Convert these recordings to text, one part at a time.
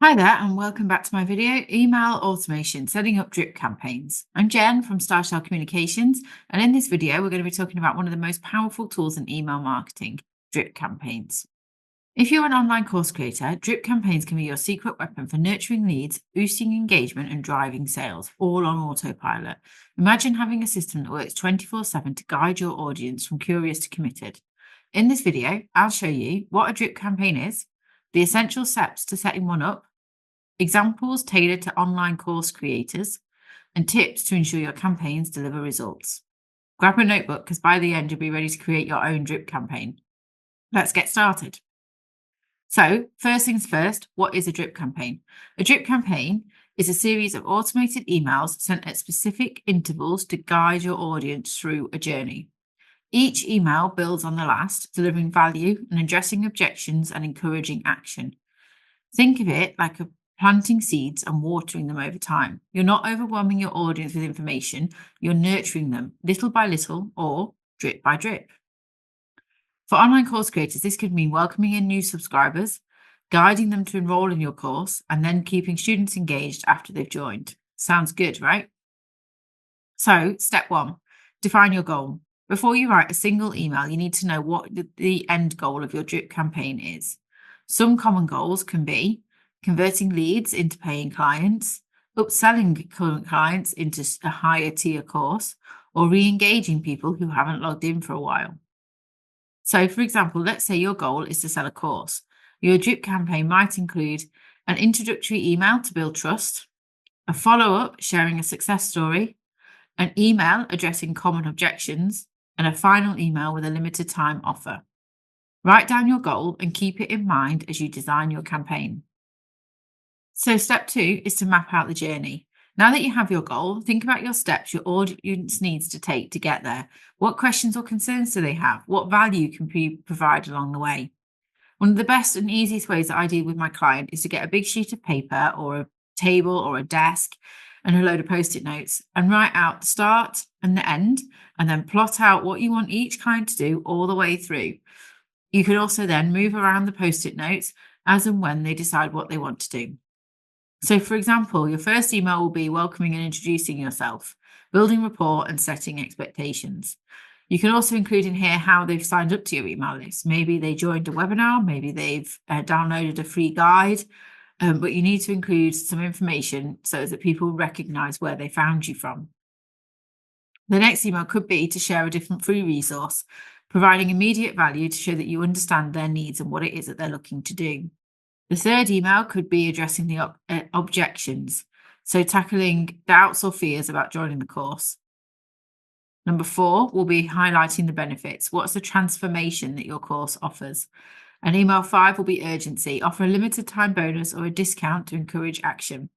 Hi there, and welcome back to my video, Email Automation, Setting Up Drip Campaigns. I'm Jen from Starshell Communications, and in this video, we're going to be talking about one of the most powerful tools in email marketing, drip campaigns. If you're an online course creator, drip campaigns can be your secret weapon for nurturing leads, boosting engagement, and driving sales, all on autopilot. Imagine having a system that works 24/7 to guide your audience from curious to committed. In this video, I'll show you what a drip campaign is, the essential steps to setting one up, examples tailored to online course creators, and tips to ensure your campaigns deliver results. Grab a notebook because by the end you'll be ready to create your own drip campaign. Let's get started. So, first things first, what is a drip campaign? A drip campaign is a series of automated emails sent at specific intervals to guide your audience through a journey. Each email builds on the last, delivering value and addressing objections and encouraging action. Think of it like planting seeds and watering them over time. You're not overwhelming your audience with information, you're nurturing them little by little or drip by drip. For online course creators, this could mean welcoming in new subscribers, guiding them to enroll in your course, and then keeping students engaged after they've joined. Sounds good, right? So, step one, define your goal. Before you write a single email, you need to know what the end goal of your drip campaign is. Some common goals can be converting leads into paying clients, upselling current clients into a higher tier course, or re-engaging people who haven't logged in for a while. So, for example, let's say your goal is to sell a course. Your drip campaign might include an introductory email to build trust, a follow-up sharing a success story, an email addressing common objections, and a final email with a limited time offer. Write down your goal and keep it in mind as you design your campaign. So step 2 is to map out the journey. Now that you have your goal, think about your steps your audience needs to take to get there. What questions or concerns do they have? What value can be provided along the way? One of the best and easiest ways that I deal with my client is to get a big sheet of paper or a table or a desk and a load of post-it notes and write out the start and the end, and then plot out what you want each client to do all the way through. You can also then move around the post-it notes as and when they decide what they want to do. So, for example, your first email will be welcoming and introducing yourself, building rapport and setting expectations. You can also include in here how they've signed up to your email list. Maybe they joined a webinar, maybe they've downloaded a free guide, but you need to include some information so that people recognize where they found you from. The next email could be to share a different free resource, providing immediate value to show that you understand their needs and what it is that they're looking to do. The third email could be addressing the objections, so tackling doubts or fears about joining the course. Number 4 will be highlighting the benefits. What's the transformation that your course offers? And email 5 will be urgency. Offer a limited time bonus or a discount to encourage action.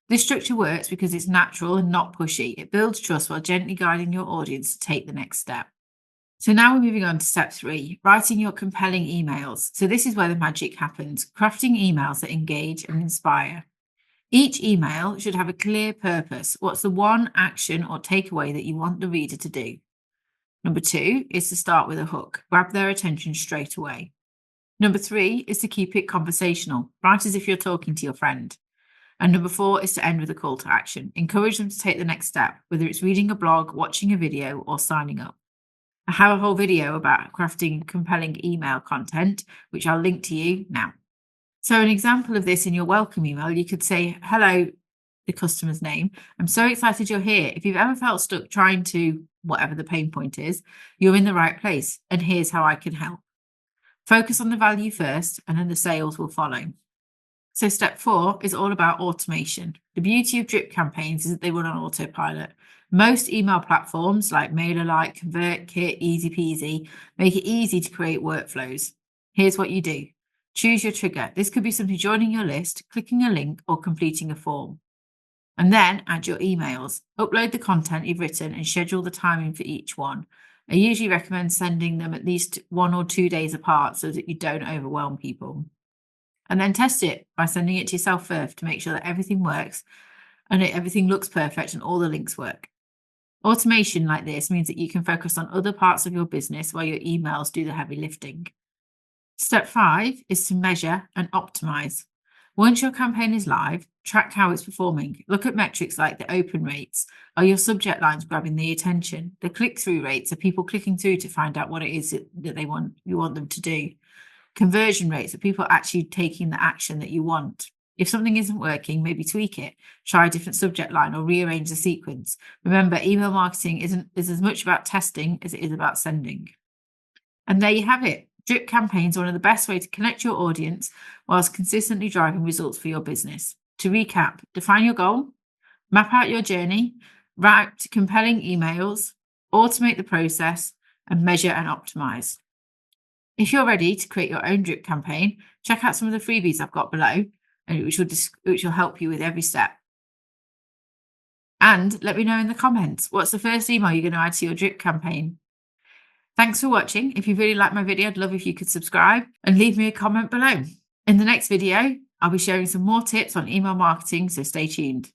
This structure works because it's natural and not pushy. It builds trust while gently guiding your audience to take the next step. So now we're moving on to step 3, writing your compelling emails. So this is where the magic happens, crafting emails that engage and inspire. Each email should have a clear purpose. What's the one action or takeaway that you want the reader to do? Number 2 is to start with a hook, grab their attention straight away. Number 3 is to keep it conversational, write as if you're talking to your friend. And number 4 is to end with a call to action. Encourage them to take the next step, whether it's reading a blog, watching a video, or signing up. I have a whole video about crafting compelling email content, which I'll link to you now. So an example of this in your welcome email, you could say, hello, the customer's name. I'm so excited you're here. If you've ever felt stuck trying to, whatever the pain point is, you're in the right place. And here's how I can help. Focus on the value first, and then the sales will follow. So step 4 is all about automation. The beauty of drip campaigns is that they run on autopilot. Most email platforms like MailerLite, ConvertKit, Easy Peasy make it easy to create workflows. Here's what you do. Choose your trigger. This could be simply joining your list, clicking a link, or completing a form. And then add your emails. Upload the content you've written and schedule the timing for each one. I usually recommend sending them at least 1 or 2 days apart so that you don't overwhelm people. And then test it by sending it to yourself first to make sure that everything works and everything looks perfect and all the links work. Automation like this means that you can focus on other parts of your business while your emails do the heavy lifting. Step 5 is to measure and optimize. Once your campaign is live, track how it's performing. Look at metrics like the open rates. Are your subject lines grabbing the attention? The click-through rates, are people clicking through to find out what it is that you want them to do? Conversion rates, are people actually taking the action that you want? If something isn't working, maybe tweak it, try a different subject line or rearrange the sequence. Remember, email marketing is as much about testing as it is about sending. And there you have it. Drip campaigns are one of the best ways to connect your audience whilst consistently driving results for your business. To recap, define your goal, map out your journey, write compelling emails, automate the process, and measure and optimize. If you're ready to create your own drip campaign, check out some of the freebies I've got below, which will help you with every step. And let me know in the comments, what's the first email you're going to add to your drip campaign? Thanks for watching. If you really liked my video, I'd love if you could subscribe and leave me a comment below. In the next video, I'll be sharing some more tips on email marketing, so stay tuned.